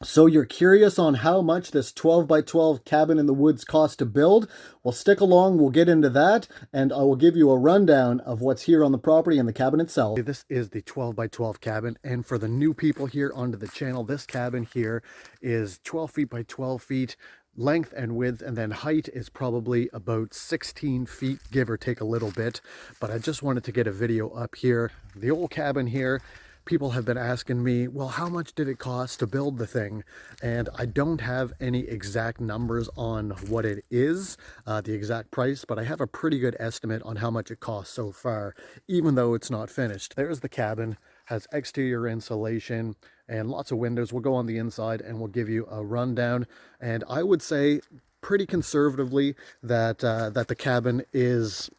So you're curious on how much this 12 by 12 cabin in the woods costs to build? Well, stick along, we'll get into that, and I will give you a rundown of what's here on the property and the cabin itself. This is the 12 by 12 cabin, and for the new people here onto the channel, this cabin here is 12 feet by 12 feet, length and width, and then height is probably about 16 feet, give or take a little bit. But I just wanted to get a video up here. The old cabin here, people have been asking me, well, how much did it cost to build the thing? And I don't have any exact numbers on what it is, the exact price, but I have a pretty good estimate on how much it costs so far, even though it's not finished. There's the cabin, has exterior insulation and lots of windows. We'll go on the inside and we'll give you a rundown. And I would say pretty conservatively that that the cabin is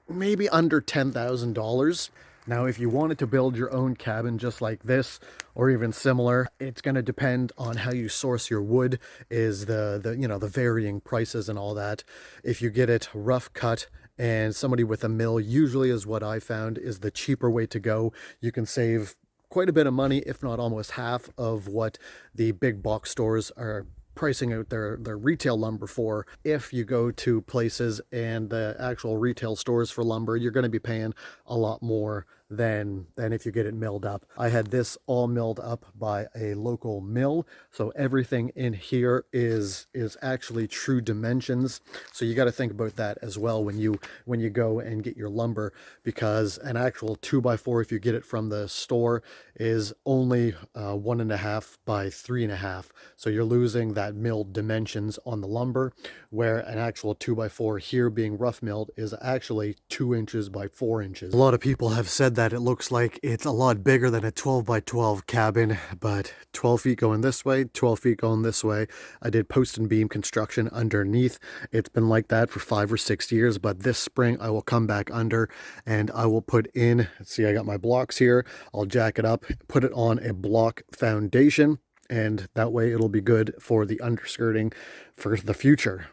maybe under $10,000. Now, if you wanted to build your own cabin just like this, or even similar, it's going to depend on how you source your wood, is the varying prices and all that. If you get it rough cut and somebody with a mill, usually is what I found is the cheaper way to go. You can save quite a bit of money, if not almost half of what the big box stores are pricing out their retail lumber for. If you go to places and the actual retail stores for lumber, you're going to be paying a lot more than if you get it milled up. I had this all milled up by a local mill, so everything in here is actually true dimensions. So you got to think about that as well when you go and get your lumber, because an actual 2x4, if you get it from the store, is only 1.5 by 3.5. So you're losing that milled dimensions on the lumber, where an actual 2x4 here being rough milled is actually 2 inches by 4 inches. A lot of people have said that it looks like it's a lot bigger than a 12 by 12 cabin, but 12 feet going this way, 12 feet going this way. I did post and beam construction underneath. It's been like that for 5 or 6 years, but this spring I will come back under and I will put in, see, I got my blocks here. I'll jack it up, put it on a block foundation, and that way it'll be good for the underskirting for the future.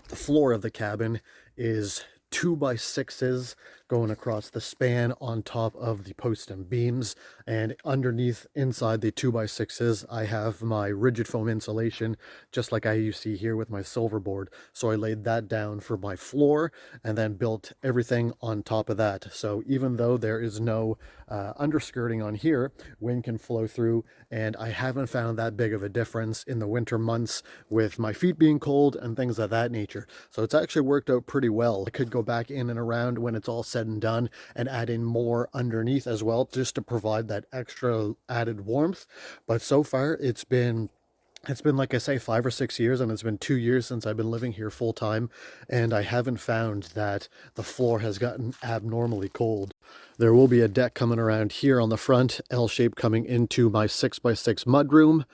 The floor of the cabin is 2x6s going across the span on top of the posts and beams, and underneath inside the 2x6s I have my rigid foam insulation, just like you see here with my silver board. So I laid that down for my floor and then built everything on top of that. So even though there is no underskirting on here, wind can flow through, and I haven't found that big of a difference in the winter months with my feet being cold and things of that nature. So it's actually worked out pretty well. I could go back in and around when it's all said and done and add in more underneath as well, just to provide that extra added warmth. But so far it's been like I say 5 or 6 years, and it's been 2 years since I've been living here full time, and I haven't found that the floor has gotten abnormally cold. There will be a deck coming around here on the front, L-shape, coming into my 6x6 mudroom.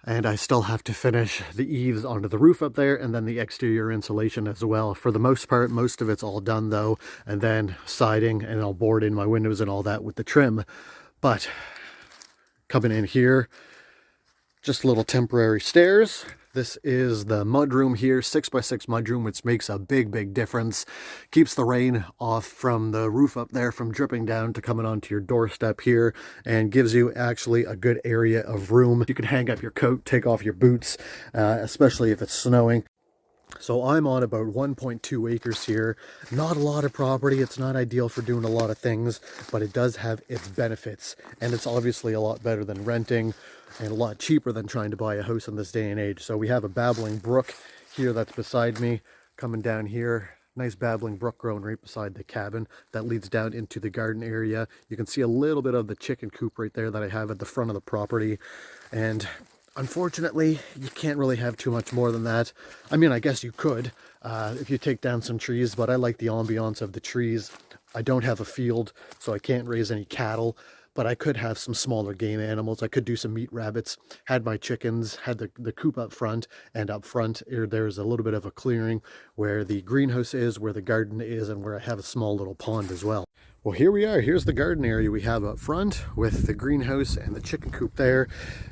And I still have to finish the eaves onto the roof up there, and then the exterior insulation as well. For the most part, most of it's all done though, and then siding, and I'll board in my windows and all that with the trim. But coming in here, just little temporary stairs. This is the mudroom here, 6x6 mudroom, which makes a big difference. Keeps the rain off from the roof up there from dripping down to coming onto your doorstep here, and gives you actually a good area of room. You can hang up your coat, take off your boots, especially if it's snowing. So I'm on about 1.2 acres here. Not a lot of property. It's not ideal for doing a lot of things, but it does have its benefits. And it's obviously a lot better than renting, and a lot cheaper than trying to buy a house in this day and age. So we have a babbling brook here that's beside me, coming down here. Nice babbling brook growing right beside the cabin that leads down into the garden area. You can see a little bit of the chicken coop right there that I have at the front of the property. And unfortunately, you can't really have too much more than that. I mean, I guess you could if you take down some trees, but I like the ambiance of the trees. I don't have a field, so I can't raise any cattle, but I could have some smaller game animals. I could do some meat rabbits, had my chickens, had the coop up front, and up front there's a little bit of a clearing where the greenhouse is, where the garden is, and where I have a small little pond as well. Well, here we are. Here's the garden area we have up front with the greenhouse and the chicken coop there.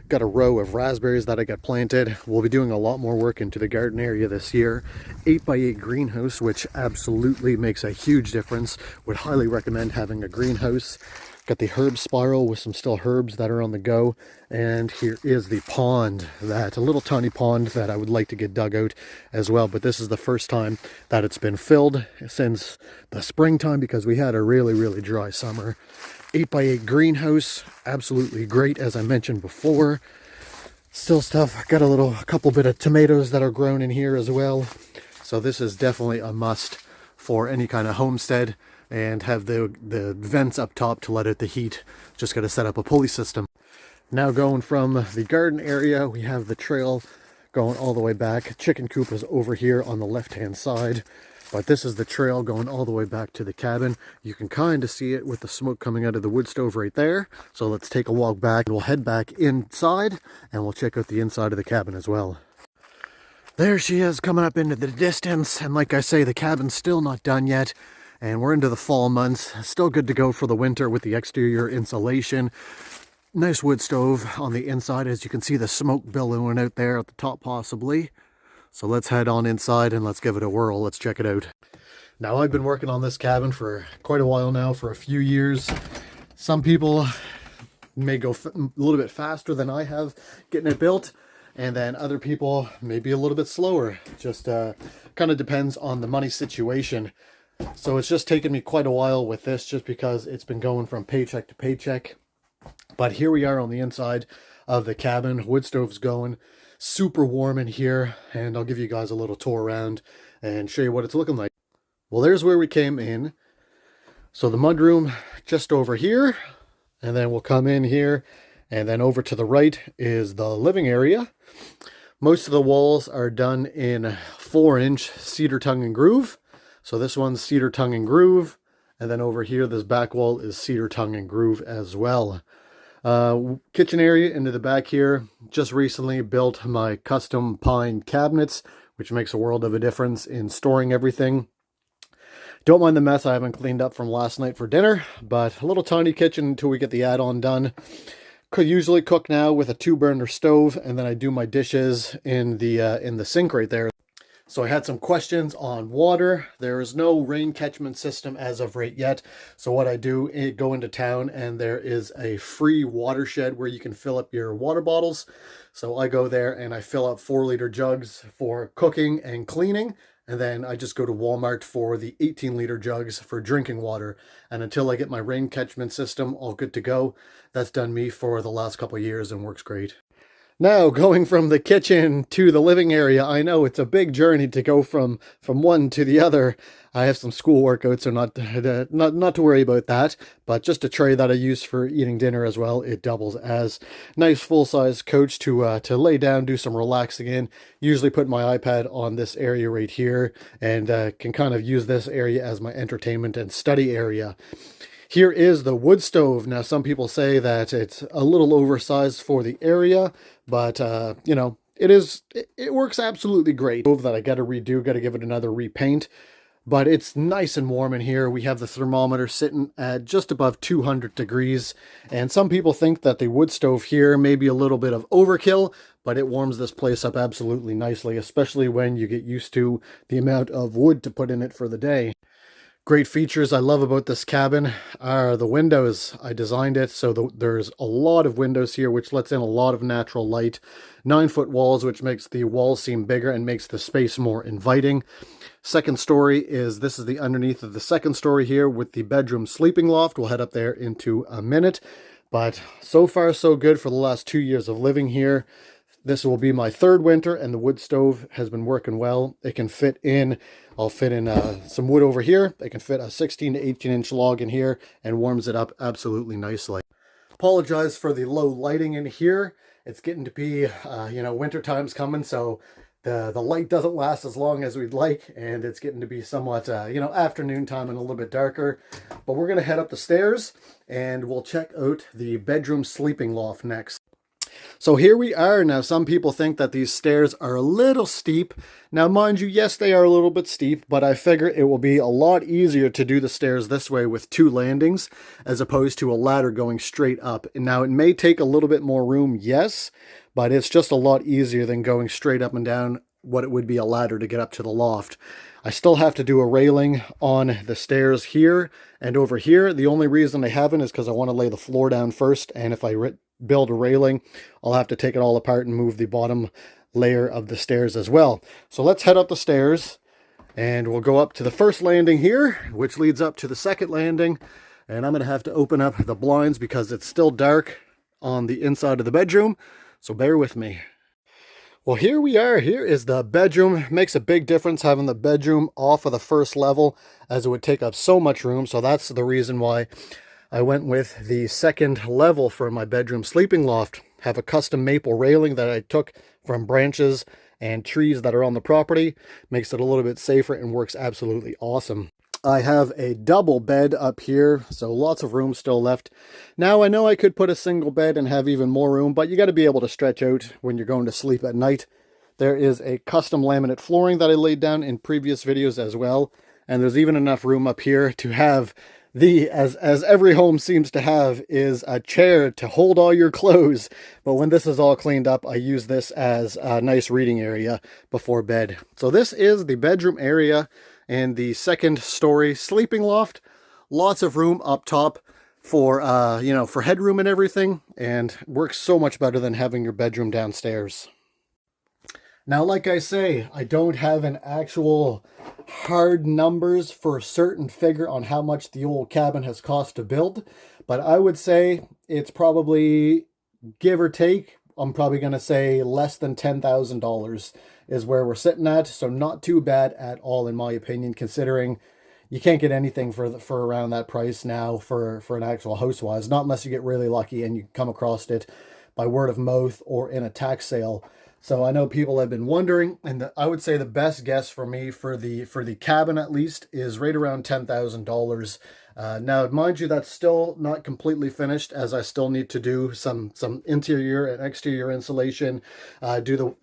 Got a row of raspberries that I got planted. We'll be doing a lot more work into the garden area this year. 8x8 greenhouse, which absolutely makes a huge difference. Would highly recommend having a greenhouse. Got the herb spiral with some still herbs that are on the go. And here is the pond, a little tiny pond that I would like to get dug out as well. But this is the first time that it's been filled since the springtime because we had a really, really dry summer. 8x8 greenhouse, absolutely great as I mentioned before. Still stuff, got a couple bit of tomatoes that are grown in here as well. So this is definitely a must for any kind of homestead, and have the vents up top to let out the heat. Just got to set up a pulley system. Now going from the garden area, we have the trail going all the way back. Chicken coop is over here on the left hand side, but this is the trail going all the way back to the cabin. You can kind of see it with the smoke coming out of the wood stove right there. So let's take a walk back. We'll head back inside and we'll check out the inside of the cabin as well. There she is coming up into the distance, and like I say, the cabin's still not done yet, and we're into the fall months. Still good to go for the winter with the exterior insulation. Nice wood stove on the inside, as you can see the smoke billowing out there at the top possibly. So let's head on inside and let's give it a whirl. Let's check it out. Now, I've been working on this cabin for quite a while now, for a few years. Some people may go a little bit faster than I have getting it built, and then other people may be a little bit slower. Just kind of depends on the money situation. So it's just taken me quite a while with this, just because it's been going from paycheck to paycheck. But here we are on the inside of the cabin. Wood stove's going. Super warm in here, and I'll give you guys a little tour around and show you what it's looking like. Well, there's where we came in. So the mudroom just over here, and then we'll come in here, and then over to the right is the living area. Most of the walls are done in 4-inch cedar tongue and groove. So this one's cedar tongue and groove, and then over here this back wall is cedar tongue and groove as well. Kitchen area into the back here. Just recently built my custom pine cabinets, which makes a world of a difference in storing everything. Don't mind the mess I haven't cleaned up from last night for dinner, but a little tiny kitchen until we get the add-on done. Could usually cook now with a 2-burner stove, and then I do my dishes in the sink right there. So I had some questions on water. There is no rain catchment system as of right yet. So what I do is go into town, and there is a free watershed where you can fill up your water bottles. So I go there and I fill up 4-liter jugs for cooking and cleaning. And then I just go to Walmart for the 18-liter jugs for drinking water. And until I get my rain catchment system all good to go, that's done me for the last couple of years and works great. Now, going from the kitchen to the living area, I know it's a big journey to go from one to the other. I have some school workouts, so not to worry about that. But just a tray that I use for eating dinner as well. It doubles as nice full-size couch to lay down, do some relaxing in. Usually put my iPad on this area right here, and can kind of use this area as my entertainment and study area. Here is the wood stove. Now, some people say that it's a little oversized for the area, but, you know, it works absolutely great. Stove that I got to redo, got to give it another repaint, but it's nice and warm in here. We have the thermometer sitting at just above 200 degrees, and some people think that the wood stove here may be a little bit of overkill, but it warms this place up absolutely nicely, especially when you get used to the amount of wood to put in it for the day. Great features I love about this cabin are the windows. I designed it so there's a lot of windows here, which lets in a lot of natural light. 9-foot walls, which makes the walls seem bigger and makes the space more inviting. Second story this is the underneath of the second story here with the bedroom sleeping loft. We'll head up there into a minute. But so far so good for the last 2 years of living here. This will be my 3rd winter, and the wood stove has been working well. It can fit in, I'll fit in some wood over here. It can fit a 16 to 18-inch log in here and warms it up absolutely nicely. Apologize for the low lighting in here. It's getting to be, you know, winter time's coming, so the light doesn't last as long as we'd like, and it's getting to be somewhat, you know, afternoon time and a little bit darker. But we're going to head up the stairs, and we'll check out the bedroom sleeping loft next. So here we are. Now, some people think that these stairs are a little steep. Now, mind you, yes, they are a little bit steep, but I figure it will be a lot easier to do the stairs this way with 2 landings as opposed to a ladder going straight up. And now, it may take a little bit more room, yes, but it's just a lot easier than going straight up and down what it would be a ladder to get up to the loft. I still have to do a railing on the stairs here and over here. The only reason I haven't is because I want to lay the floor down first, and if I build a railing, I'll have to take it all apart and move the bottom layer of the stairs as well. So let's head up the stairs, and we'll go up to the first landing here, which leads up to the second landing. And I'm going to have to open up the blinds because it's still dark on the inside of the bedroom, so bear with me. Well, here we are. Here is the bedroom. Makes a big difference having the bedroom off of the first level, as it would take up so much room. So that's the reason why I went with the second level for my bedroom sleeping loft. Have a custom maple railing that I took from branches and trees that are on the property. Makes it a little bit safer and works absolutely awesome. I have a double bed up here, so lots of room still left. Now, I know I could put a single bed and have even more room, but you got to be able to stretch out when you're going to sleep at night. There is a custom laminate flooring that I laid down in previous videos as well, and there's even enough room up here to have as every home seems to have, is a chair to hold all your clothes. But when this is all cleaned up, I use this as a nice reading area before bed. So this is the bedroom area and the second story sleeping loft. Lots of room up top for for headroom and everything, and works so much better than having your bedroom downstairs. Now, like I say, I don't have an actual hard numbers for a certain figure on how much the old cabin has cost to build, but I would say it's probably, give or take, I'm probably going to say less than $10,000 is where we're sitting at. So not too bad at all, in my opinion, considering you can't get anything for around that price now for an actual house-wise, not unless you get really lucky and you come across it by word of mouth or in a tax sale. So I know people have been wondering, and I would say the best guess for me for the cabin at least is right around $10,000. Now, mind you, that's still not completely finished, as I still need to do some interior and exterior insulation, do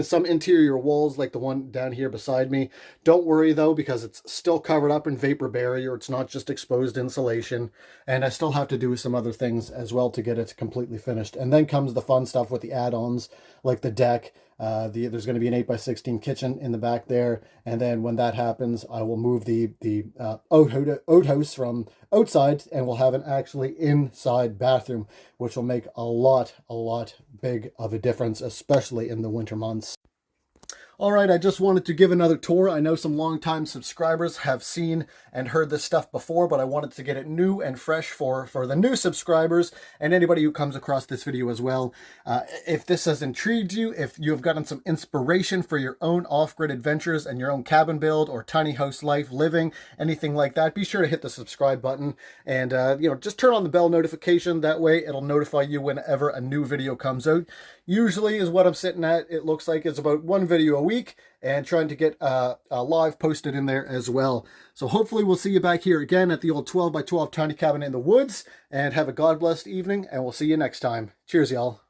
some interior walls like the one down here beside me. Don't worry though, because it's still covered up in vapor barrier. It's not just exposed insulation, and I still have to do some other things as well to get it completely finished. And then comes the fun stuff with the add-ons, like the deck. There's going to be an 8x16 kitchen in the back there, and then when that happens, I will move the outhouse from outside, and we'll have an actually inside bathroom, which will make a lot big of a difference, especially in the winter months. All right, I just wanted to give another tour. I know some longtime subscribers have seen and heard this stuff before, but I wanted to get it new and fresh for the new subscribers and anybody who comes across this video as well. If this has intrigued you, if you have gotten some inspiration for your own off-grid adventures and your own cabin build or tiny house life living, anything like that, be sure to hit the subscribe button and just turn on the bell notification. That way it'll notify you whenever a new video comes out. Usually is what I'm sitting at. It looks like it's about one video a week, and trying to get a live posted in there as well. So hopefully we'll see you back here again at the old 12x12 tiny cabin in the woods, and have a God blessed evening, and we'll see you next time. Cheers, y'all.